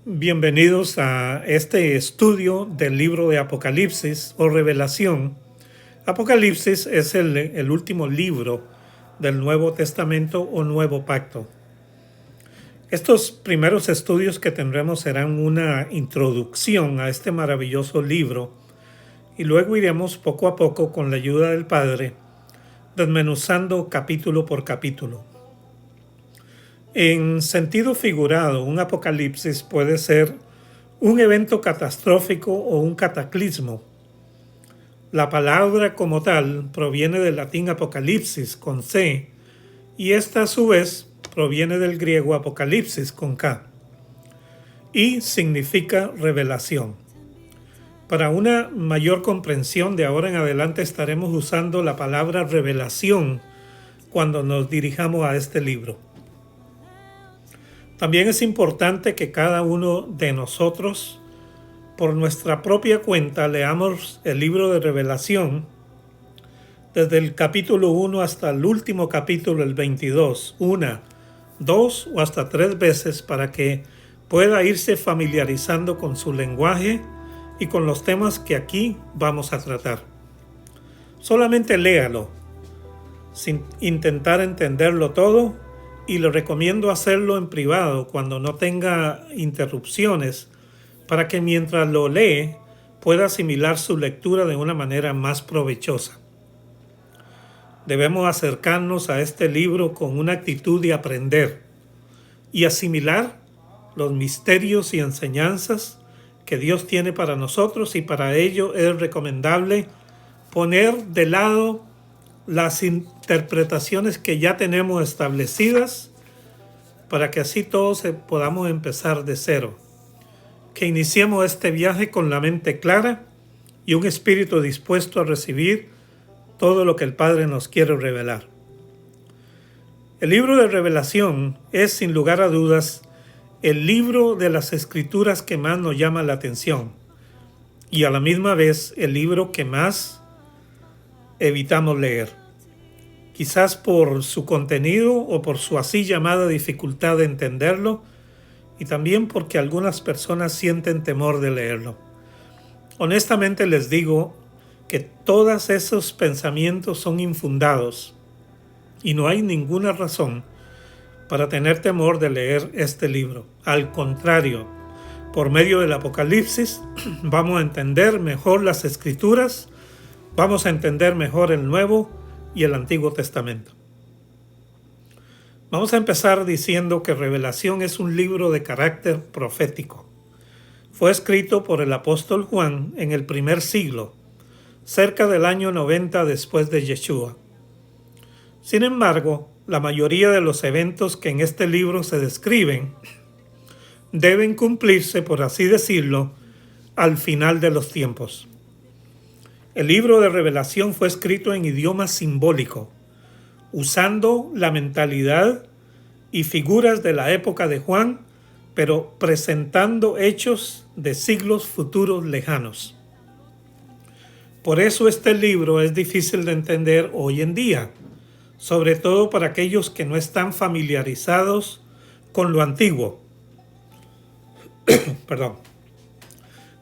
Bienvenidos a este estudio del libro de Apocalipsis o Revelación. Apocalipsis es el último libro del Nuevo Testamento o Nuevo Pacto. Estos primeros estudios que tendremos serán una introducción a este maravilloso libro y luego iremos poco a poco con la ayuda del Padre desmenuzando capítulo por capítulo. En sentido figurado, un apocalipsis puede ser un evento catastrófico o un cataclismo. La palabra como tal proviene del latín apocalipsis con C y esta a su vez proviene del griego apocalipsis con K y significa revelación. Para una mayor comprensión de ahora en adelante estaremos usando la palabra revelación cuando nos dirijamos a este libro. También es importante que cada uno de nosotros, por nuestra propia cuenta, leamos el libro de Revelación desde el capítulo 1 hasta el último capítulo, el 22, 1, 2 o hasta 3 veces para que pueda irse familiarizando con su lenguaje y con los temas que aquí vamos a tratar. Solamente léalo, sin intentar entenderlo todo, y le recomiendo hacerlo en privado cuando no tenga interrupciones para que mientras lo lee pueda asimilar su lectura de una manera más provechosa. Debemos acercarnos a este libro con una actitud de aprender y asimilar los misterios y enseñanzas que Dios tiene para nosotros, y para ello es recomendable poner de lado las interpretaciones que ya tenemos establecidas para que así todos podamos empezar de cero. Que iniciemos este viaje con la mente clara y un espíritu dispuesto a recibir todo lo que el Padre nos quiere revelar. El libro de Revelación es, sin lugar a dudas, el libro de las Escrituras que más nos llama la atención y a la misma vez el libro que más evitamos leer, quizás por su contenido o por su así llamada dificultad de entenderlo, y también porque algunas personas sienten temor de leerlo. Honestamente les digo que todos esos pensamientos son infundados y no hay ninguna razón para tener temor de leer este libro. Al contrario, por medio del Apocalipsis vamos a entender mejor las Escrituras, vamos a entender mejor el Nuevo y el Antiguo Testamento. Vamos a empezar diciendo que Revelación es un libro de carácter profético. Fue escrito por el apóstol Juan en el primer siglo, cerca del año 90 después de Yeshua. Sin embargo, la mayoría de los eventos que en este libro se describen deben cumplirse, por así decirlo, al final de los tiempos. El libro de Revelación fue escrito en idioma simbólico, usando la mentalidad y figuras de la época de Juan, pero presentando hechos de siglos futuros lejanos. Por eso este libro es difícil de entender hoy en día, sobre todo para aquellos que no están familiarizados con lo antiguo. Perdón.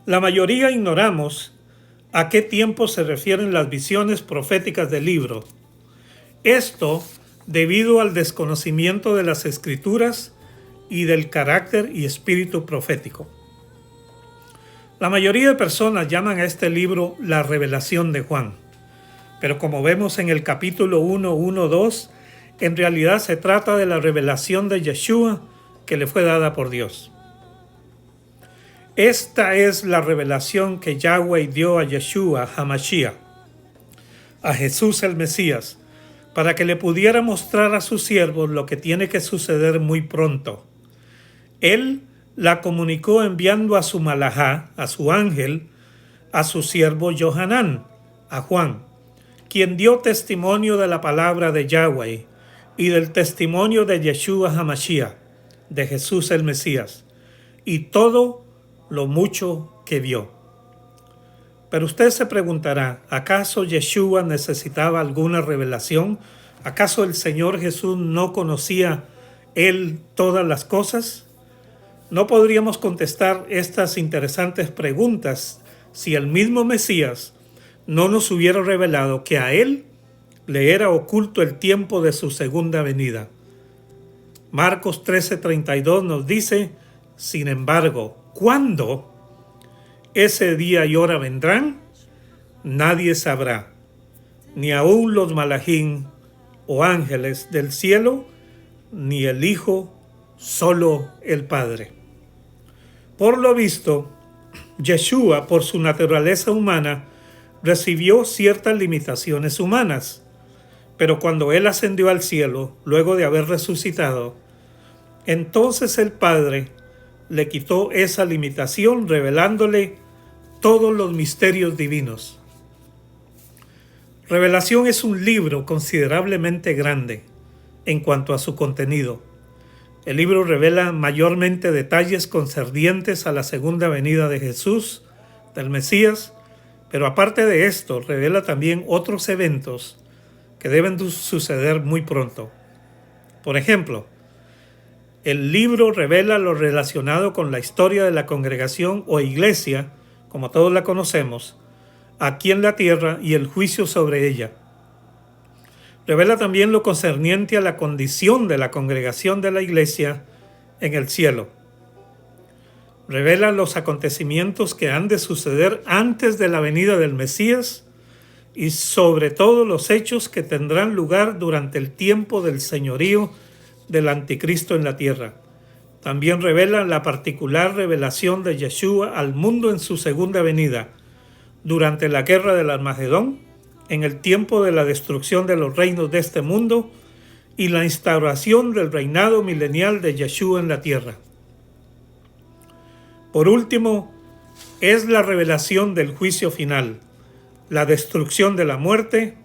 La mayoría ignoramos a qué tiempo se refieren las visiones proféticas del libro. Esto debido al desconocimiento de las Escrituras y del carácter y espíritu profético. La mayoría de personas llaman a este libro la Revelación de Juan, pero como vemos en el capítulo 1:1-2, en realidad se trata de la revelación de Yeshua que le fue dada por Dios. Esta es la revelación que Yahweh dio a Yeshua HaMashiach, a Jesús el Mesías, para que le pudiera mostrar a sus siervos lo que tiene que suceder muy pronto. Él la comunicó enviando a su malajá, a su ángel, a su siervo Johanán, a Juan, quien dio testimonio de la palabra de Yahweh y del testimonio de Yeshua HaMashiach, de Jesús el Mesías y todo lo mucho que vio. Pero usted se preguntará, ¿acaso Yeshua necesitaba alguna revelación? ¿Acaso el Señor Jesús no conocía Él todas las cosas? No podríamos contestar estas interesantes preguntas si el mismo Mesías no nos hubiera revelado que a Él le era oculto el tiempo de su segunda venida. Marcos 13:32 nos dice, sin embargo, ¿cuándo ese día y hora vendrán? Nadie sabrá, ni aun los malachim o ángeles del cielo, ni el Hijo, solo el Padre. Por lo visto, Yeshua, por su naturaleza humana, recibió ciertas limitaciones humanas, pero cuando Él ascendió al cielo, luego de haber resucitado, entonces el Padre le quitó esa limitación, revelándole todos los misterios divinos. Revelación es un libro considerablemente grande en cuanto a su contenido. El libro revela mayormente detalles concernientes a la segunda venida de Jesús, del Mesías, pero aparte de esto, revela también otros eventos que deben suceder muy pronto. Por ejemplo, el libro revela lo relacionado con la historia de la congregación o iglesia, como todos la conocemos, aquí en la tierra y el juicio sobre ella. Revela también lo concerniente a la condición de la congregación de la iglesia en el cielo. Revela los acontecimientos que han de suceder antes de la venida del Mesías y sobre todo los hechos que tendrán lugar durante el tiempo del señorío del anticristo en la tierra. También revela la particular revelación de Yeshua al mundo en su segunda venida, durante la guerra del Armagedón, en el tiempo de la destrucción de los reinos de este mundo y la instauración del reinado milenial de Yeshua en la tierra. Por último, es la revelación del juicio final, la destrucción de la muerte,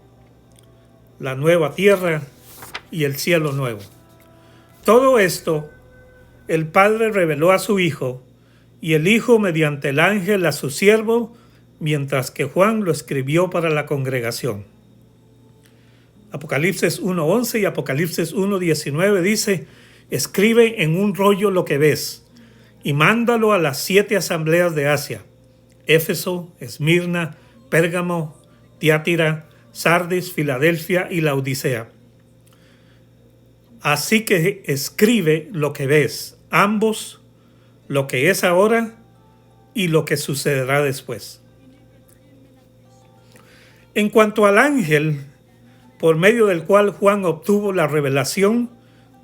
la nueva tierra y el cielo nuevo. Todo esto el Padre reveló a su Hijo y el Hijo mediante el ángel a su siervo, mientras que Juan lo escribió para la congregación. Apocalipsis 1:11 y Apocalipsis 1:19 dice, escribe en un rollo lo que ves y mándalo a las 7 asambleas de Asia, Éfeso, Esmirna, Pérgamo, Tiatira, Sardis, Filadelfia y Laodicea. Así que escribe lo que ves, ambos, lo que es ahora y lo que sucederá después. En cuanto al ángel, por medio del cual Juan obtuvo la revelación,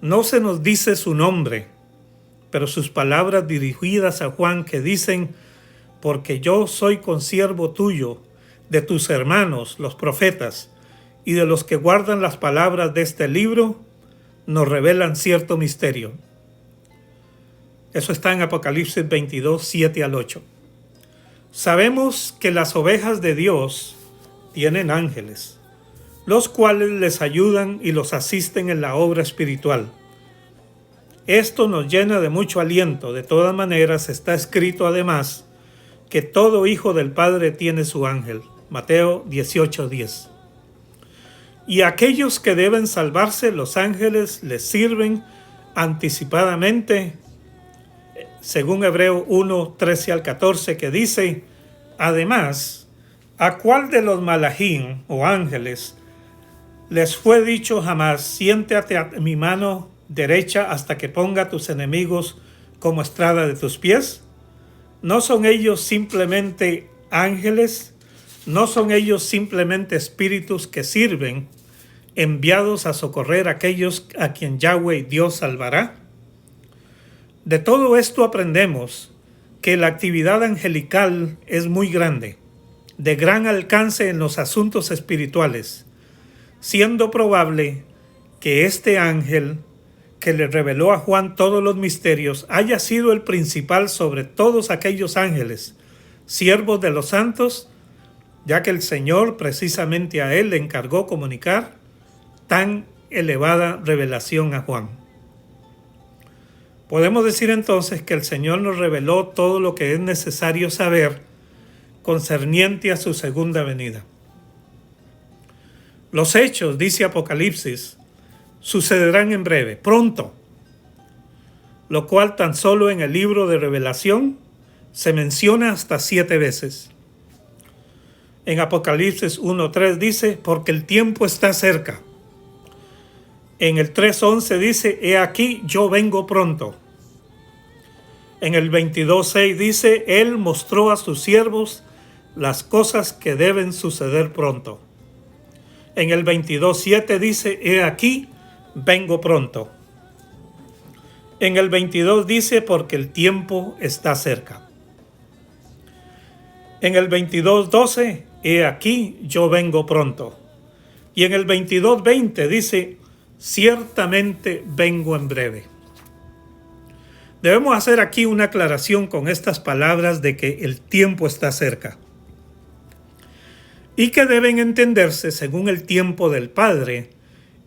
no se nos dice su nombre, pero sus palabras dirigidas a Juan que dicen, porque yo soy consiervo tuyo, de tus hermanos, los profetas, y de los que guardan las palabras de este libro, nos revelan cierto misterio. Eso está en Apocalipsis 22, 7 al 8. Sabemos que las ovejas de Dios tienen ángeles, los cuales les ayudan y los asisten en la obra espiritual. Esto nos llena de mucho aliento. De todas maneras, está escrito además que todo hijo del Padre tiene su ángel. Mateo 18:10. Y aquellos que deben salvarse, los ángeles les sirven anticipadamente, según Hebreo 1, 13 al 14, que dice, además, ¿a cuál de los malachim o ángeles les fue dicho jamás, siéntate a mi mano derecha hasta que ponga a tus enemigos como estrada de tus pies? ¿No son ellos simplemente ángeles? ¿No son ellos simplemente espíritus que sirven, enviados a socorrer a aquellos a quien Yahweh Dios salvará? De todo esto aprendemos que la actividad angelical es muy grande, de gran alcance en los asuntos espirituales, siendo probable que este ángel que le reveló a Juan todos los misterios haya sido el principal sobre todos aquellos ángeles, siervos de los santos, ya que el Señor precisamente a él le encargó comunicar tan elevada revelación a Juan. Podemos decir entonces que el Señor nos reveló todo lo que es necesario saber concerniente a su segunda venida. Los hechos, dice Apocalipsis, sucederán en breve, pronto, lo cual tan solo en el libro de Revelación se menciona hasta 7 veces. En Apocalipsis 1:3 dice, porque el tiempo está cerca. En el 3:11 dice, he aquí, yo vengo pronto. En el 22:6 dice, Él mostró a sus siervos las cosas que deben suceder pronto. En el 22:7 dice, he aquí, vengo pronto. En el 22 dice, porque el tiempo está cerca. En el 22:12, he aquí, yo vengo pronto. Y en el 22:20 dice, ciertamente vengo en breve. Debemos hacer aquí una aclaración con estas palabras de que el tiempo está cerca y que deben entenderse según el tiempo del Padre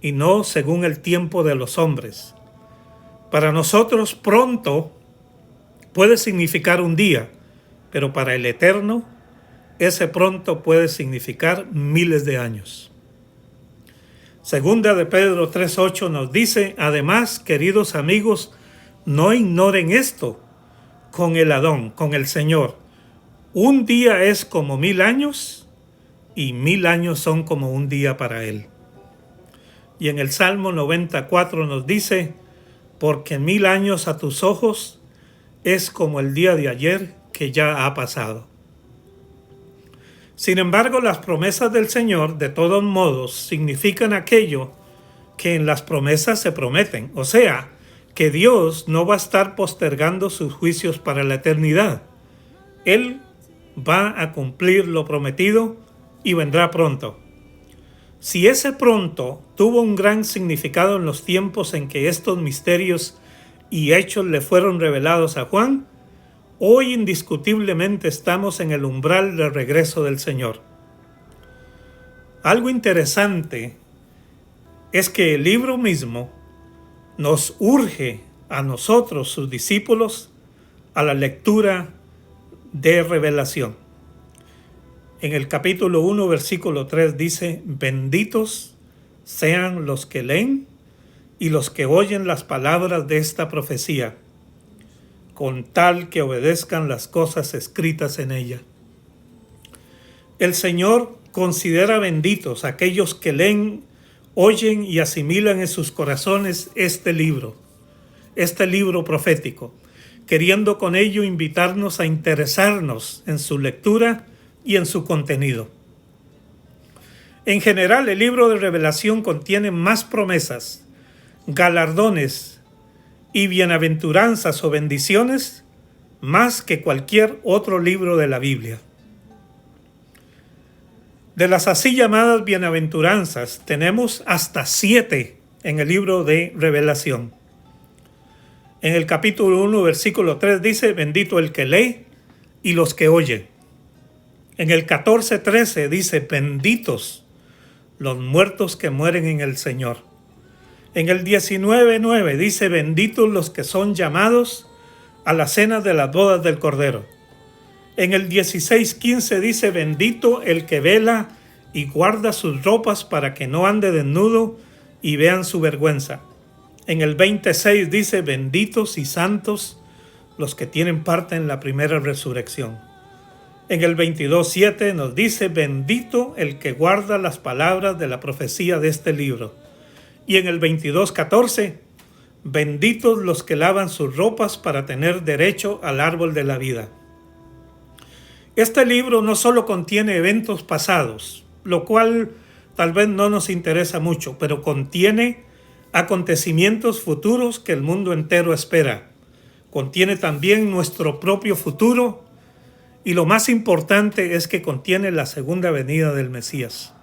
y no según el tiempo de los hombres. Para nosotros pronto puede significar un día, pero para el Eterno ese pronto puede significar miles de años. Segunda de Pedro 3:8 nos dice, además, queridos amigos, no ignoren esto con el Adón, con el Señor. Un día es como 1000 años y 1000 años son como un día para Él. Y en el Salmo 94 nos dice, porque 1000 años a tus ojos es como el día de ayer que ya ha pasado. Sin embargo, las promesas del Señor, de todos modos, significan aquello que en las promesas se prometen. O sea, que Dios no va a estar postergando sus juicios para la eternidad. Él va a cumplir lo prometido y vendrá pronto. Si ese pronto tuvo un gran significado en los tiempos en que estos misterios y hechos le fueron revelados a Juan, hoy indiscutiblemente estamos en el umbral del regreso del Señor. Algo interesante es que el libro mismo nos urge a nosotros, sus discípulos, a la lectura de Revelación. En el capítulo 1, versículo 3 dice, benditos sean los que leen y los que oyen las palabras de esta profecía, con tal que obedezcan las cosas escritas en ella. El Señor considera benditos aquellos que leen, oyen y asimilan en sus corazones este libro profético, queriendo con ello invitarnos a interesarnos en su lectura y en su contenido. En general, el libro de Revelación contiene más promesas, galardones y bienaventuranzas o bendiciones más que cualquier otro libro de la Biblia. De las así llamadas bienaventuranzas, tenemos hasta 7 en el libro de Revelación. En el capítulo 1, versículo 3 dice, bendito el que lee y los que oyen. En el 14:13 dice, benditos los muertos que mueren en el Señor. En el 19:9 dice, benditos los que son llamados a la cena de las bodas del Cordero. En el 16:15 dice, bendito el que vela y guarda sus ropas para que no ande desnudo y vean su vergüenza. En el 20:6 dice, benditos y santos los que tienen parte en la primera resurrección. En el 22:7 nos dice, bendito el que guarda las palabras de la profecía de este libro. Y en el 22:14, benditos los que lavan sus ropas para tener derecho al árbol de la vida. Este libro no solo contiene eventos pasados, lo cual tal vez no nos interesa mucho, pero contiene acontecimientos futuros que el mundo entero espera. Contiene también nuestro propio futuro y lo más importante es que contiene la segunda venida del Mesías.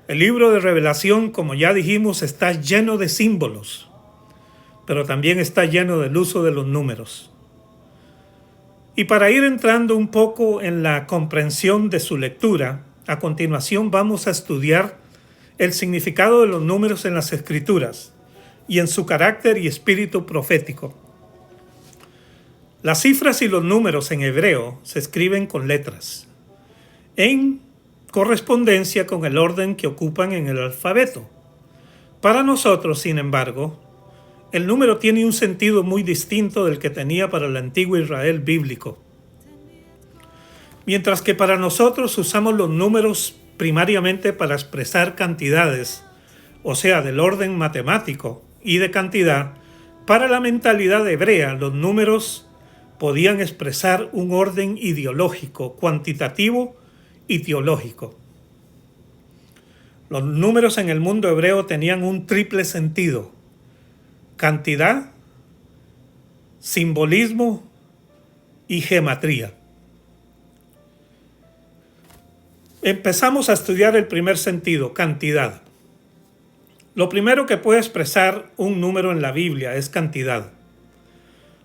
El libro de Revelación, como ya dijimos, está lleno de símbolos, pero también está lleno del uso de los números. Y para ir entrando un poco en la comprensión de su lectura, a continuación vamos a estudiar el significado de los números en las Escrituras. y en su carácter y espíritu profético. Las cifras y los números en hebreo se escriben con letras, en correspondencia con el orden que ocupan en el alfabeto. Para nosotros, sin embargo, el número tiene un sentido muy distinto del que tenía para el antiguo Israel bíblico. Mientras que para nosotros usamos los números primariamente para expresar cantidades, o sea, del orden matemático y de cantidad, para la mentalidad hebrea los números podían expresar un orden ideológico, cuantitativo y teológico. Los números en el mundo hebreo tenían un triple sentido: cantidad, simbolismo y gematría. Empezamos a estudiar el primer sentido, cantidad. Lo primero que puede expresar un número en la Biblia es cantidad,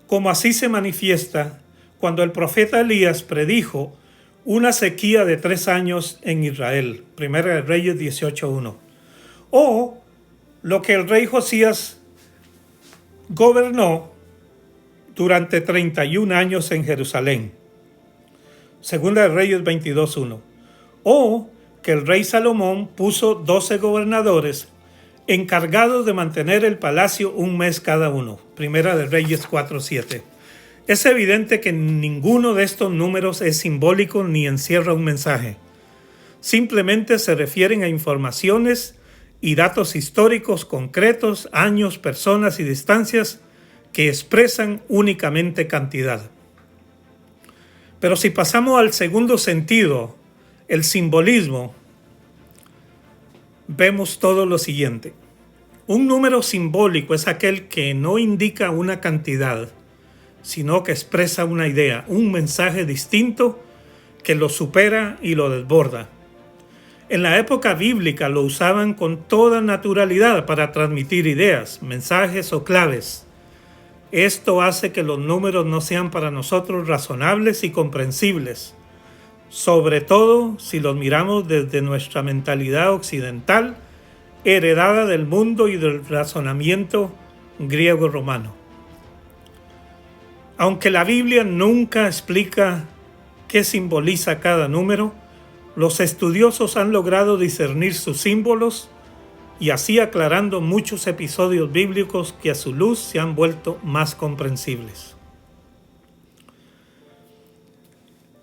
como así se manifiesta cuando el profeta Elías predijo una sequía de 3 años en Israel, Primera de Reyes 18:1, o lo que el rey Josías gobernó durante 31 años en Jerusalén, Segunda de Reyes 22:1, o que el rey Salomón puso 12 gobernadores encargados de mantener el palacio un mes cada uno, Primera de Reyes 4:7. Es evidente que ninguno de estos números es simbólico ni encierra un mensaje. Simplemente se refieren a informaciones y datos históricos concretos, años, personas y distancias que expresan únicamente cantidad. Pero si pasamos al segundo sentido, el simbolismo, vemos todo lo siguiente. Un número simbólico es aquel que no indica una cantidad, sino que expresa una idea, un mensaje distinto que lo supera y lo desborda. En la época bíblica lo usaban con toda naturalidad para transmitir ideas, mensajes o claves. Esto hace que los números no sean para nosotros razonables y comprensibles, sobre todo si los miramos desde nuestra mentalidad occidental, heredada del mundo y del razonamiento griego-romano. Aunque la Biblia nunca explica qué simboliza cada número, los estudiosos han logrado discernir sus símbolos y así aclarando muchos episodios bíblicos que a su luz se han vuelto más comprensibles.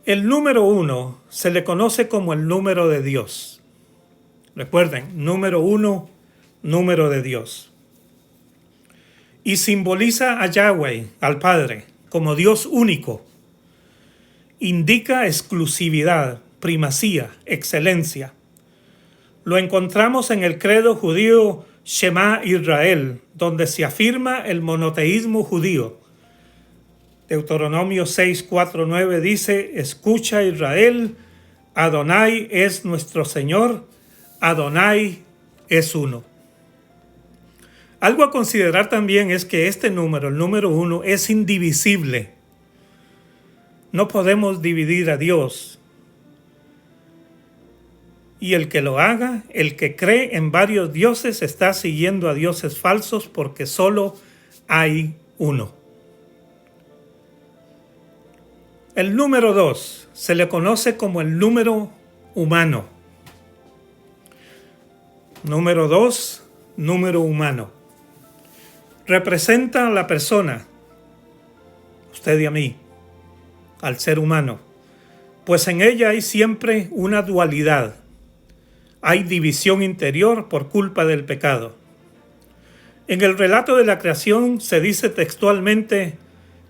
El número 1 se le conoce como el número de Dios. Recuerden, número 1, número de Dios. Y simboliza a Yahweh, al Padre, como Dios único. Indica exclusividad, primacía, excelencia. Lo encontramos en el credo judío Shema Israel, donde se afirma el monoteísmo judío. Deuteronomio 6:4-9 dice: escucha Israel, Adonai es nuestro Señor, Adonai es uno. Algo a considerar también es que este número, el número 1, es indivisible. No podemos dividir a Dios. Y el que lo haga, el que cree en varios dioses, está siguiendo a dioses falsos porque solo hay uno. El número 2 se le conoce como el número humano. Número 2, número humano. Representa a la persona, usted y a mí, al ser humano, pues en ella hay siempre una dualidad. Hay división interior por culpa del pecado. En el relato de la creación se dice textualmente: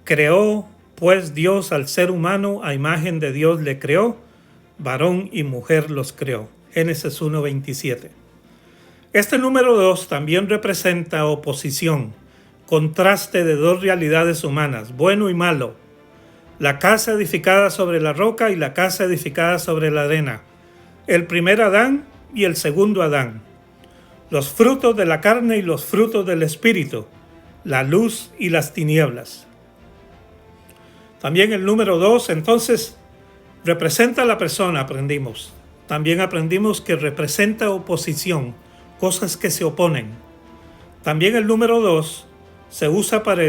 creó pues Dios al ser humano, a imagen de Dios le creó, varón y mujer los creó. Génesis 1:27. Este número 2 también representa oposición, contraste de dos realidades humanas, bueno y malo. La casa edificada sobre la roca y la casa edificada sobre la arena. El primer Adán y el segundo Adán. Los frutos de la carne y los frutos del espíritu. La luz y las tinieblas. También el número 2, entonces, representa a la persona, aprendimos. También aprendimos que representa oposición, cosas que se oponen. También el número 2 se usa para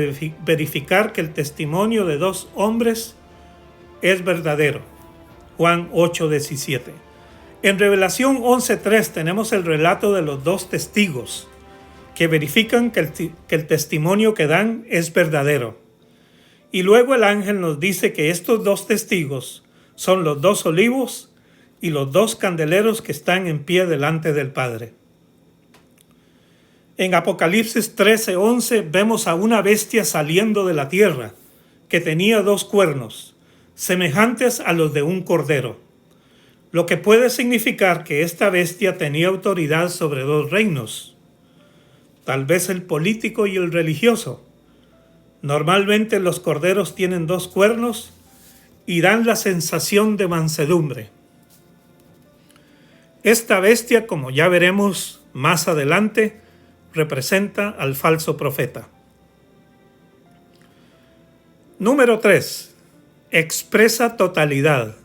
verificar que el testimonio de dos hombres es verdadero. Juan 8:17. En Revelación 11:3 tenemos el relato de los dos testigos que verifican que el testimonio que dan es verdadero. Y luego el ángel nos dice que estos dos testigos son los dos olivos y los dos candeleros que están en pie delante del Padre. En Apocalipsis 13:11 vemos a una bestia saliendo de la tierra que tenía dos cuernos, semejantes a los de un cordero, lo que puede significar que esta bestia tenía autoridad sobre dos reinos, tal vez el político y el religioso. Normalmente los corderos tienen dos cuernos y dan la sensación de mansedumbre. Esta bestia, como ya veremos más adelante, representa al falso profeta. Número 3. Expresa totalidad.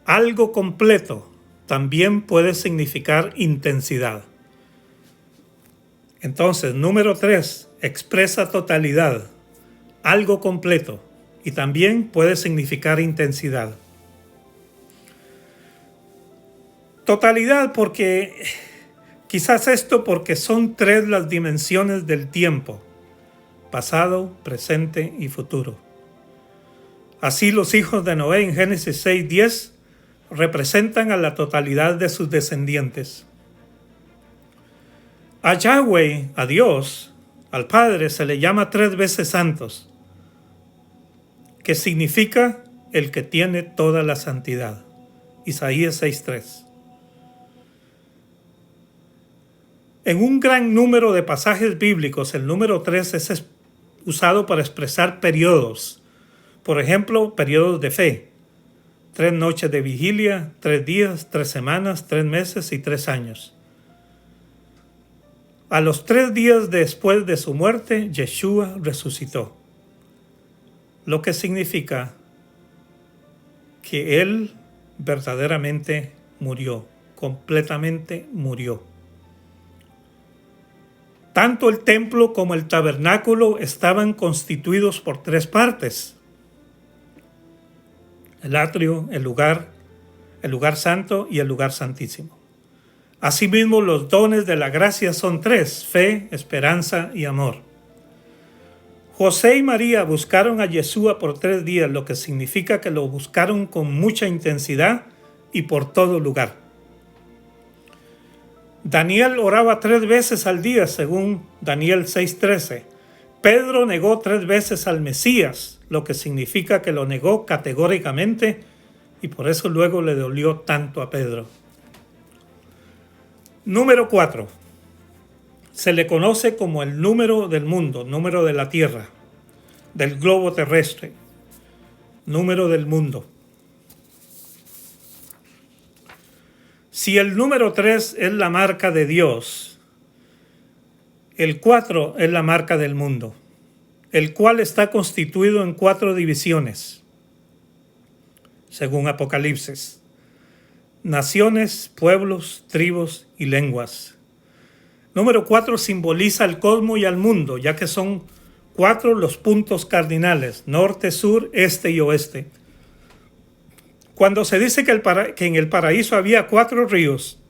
Algo completo también puede significar intensidad. Entonces, número 3, expresa totalidad, algo completo, y también puede significar intensidad. Totalidad porque son 3 las dimensiones del tiempo: pasado, presente y futuro. Así los hijos de Noé en Génesis 6:10 representan a la totalidad de sus descendientes. A Yahweh, a Dios, al Padre, se le llama 3 veces santos, que significa el que tiene toda la santidad. Isaías 6:3. En un gran número de pasajes bíblicos, el número 3 es usado para expresar periodos. Por ejemplo, periodos de fe: 3 noches de vigilia, 3 días, 3 semanas, 3 meses y 3 años. A los 3 días después de su muerte, Yeshua resucitó, lo que significa que Él verdaderamente murió, completamente murió. Tanto el templo como el tabernáculo estaban constituidos por 3 partes: el atrio, el lugar santo y el lugar santísimo. Asimismo, los dones de la gracia son 3: fe, esperanza y amor. José y María buscaron a Yeshua por 3 días, lo que significa que lo buscaron con mucha intensidad y por todo lugar. Daniel oraba 3 veces al día, según Daniel 6:13. Pedro negó 3 veces al Mesías, lo que significa que lo negó categóricamente, y por eso luego le dolió tanto a Pedro. Número 4. Se le conoce como el número del mundo, número de la tierra, del globo terrestre, número del mundo. Si el número 3 es la marca de Dios, el 4 es la marca del mundo, el cual está constituido en 4 divisiones, según Apocalipsis: naciones, pueblos, tribus y lenguas. Número 4 simboliza al cosmos y al mundo, ya que son 4 los puntos cardinales: norte, sur, este y oeste. Cuando se dice que en el paraíso había 4 ríos,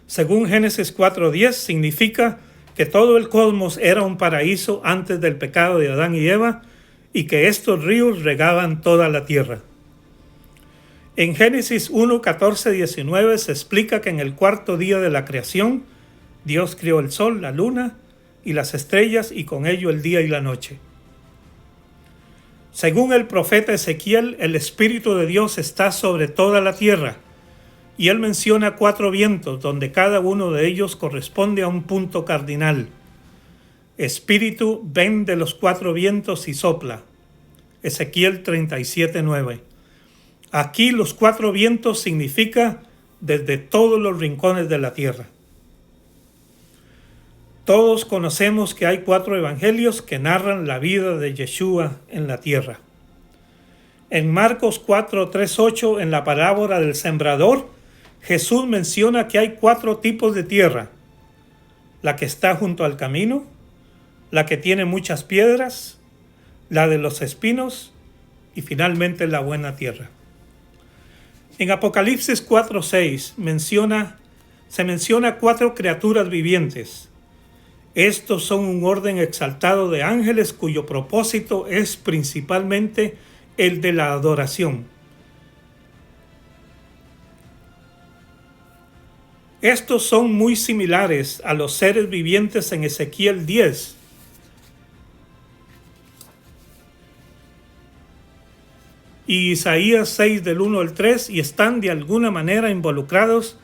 según Génesis 4:10, significa que todo el cosmos era un paraíso antes del pecado de Adán y Eva, y que estos ríos regaban toda la tierra. En Génesis 1:14-19 se explica que en el 4º día de la creación, Dios creó el sol, la luna y las estrellas, y con ello el día y la noche. Según el profeta Ezequiel, el Espíritu de Dios está sobre toda la tierra, y él menciona 4 vientos, donde cada uno de ellos corresponde a un punto cardinal. Espíritu, ven de los 4 vientos y sopla. Ezequiel 37:9. Aquí los 4 vientos significa desde todos los rincones de la tierra. Todos conocemos que hay 4 evangelios que narran la vida de Yeshua en la tierra. En Marcos 4:3-8, en la parábola del sembrador, Jesús menciona que hay 4 tipos de tierra: la que está junto al camino, la que tiene muchas piedras, la de los espinos y finalmente la buena tierra. En Apocalipsis 4:6 se menciona 4 criaturas vivientes. Estos son un orden exaltado de ángeles cuyo propósito es principalmente el de la adoración. Estos son muy similares a los seres vivientes en Ezequiel 10. Y Isaías 6 del 1 al 3 y están de alguna manera involucrados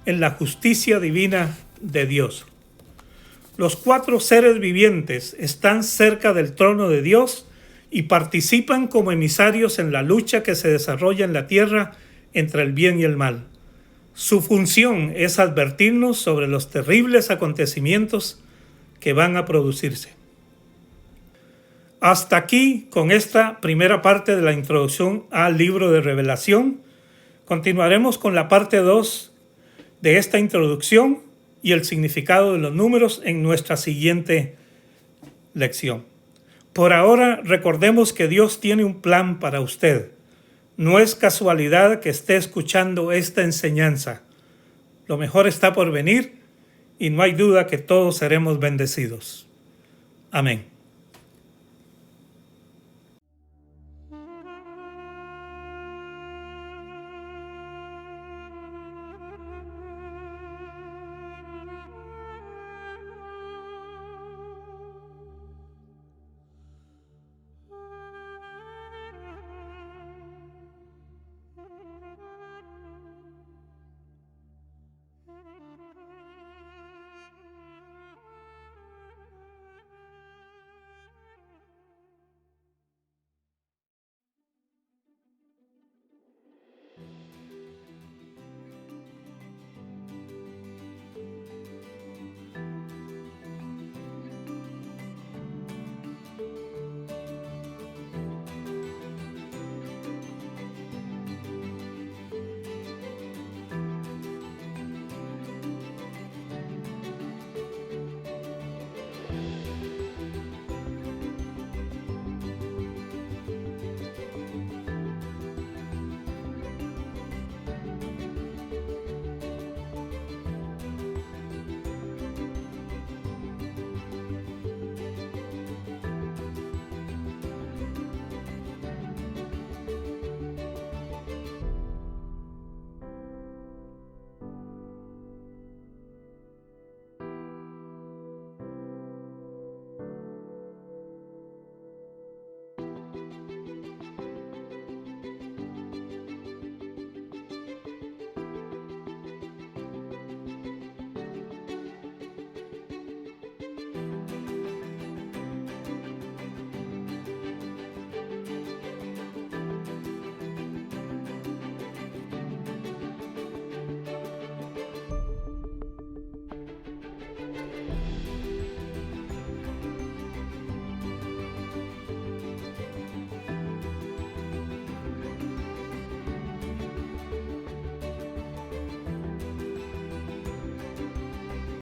en la justicia divina de Dios. Los 4 seres vivientes están cerca del trono de Dios y participan como emisarios en la lucha que se desarrolla en la tierra entre el bien y el mal. Su función es advertirnos sobre los terribles acontecimientos que van a producirse. Hasta aquí con esta primera parte de la introducción al libro de Revelación. Continuaremos con la parte 2 de esta introducción y el significado de los números en nuestra siguiente lección. Por ahora, recordemos que Dios tiene un plan para usted. No es casualidad que esté escuchando esta enseñanza. Lo mejor está por venir y no hay duda que todos seremos bendecidos. Amén.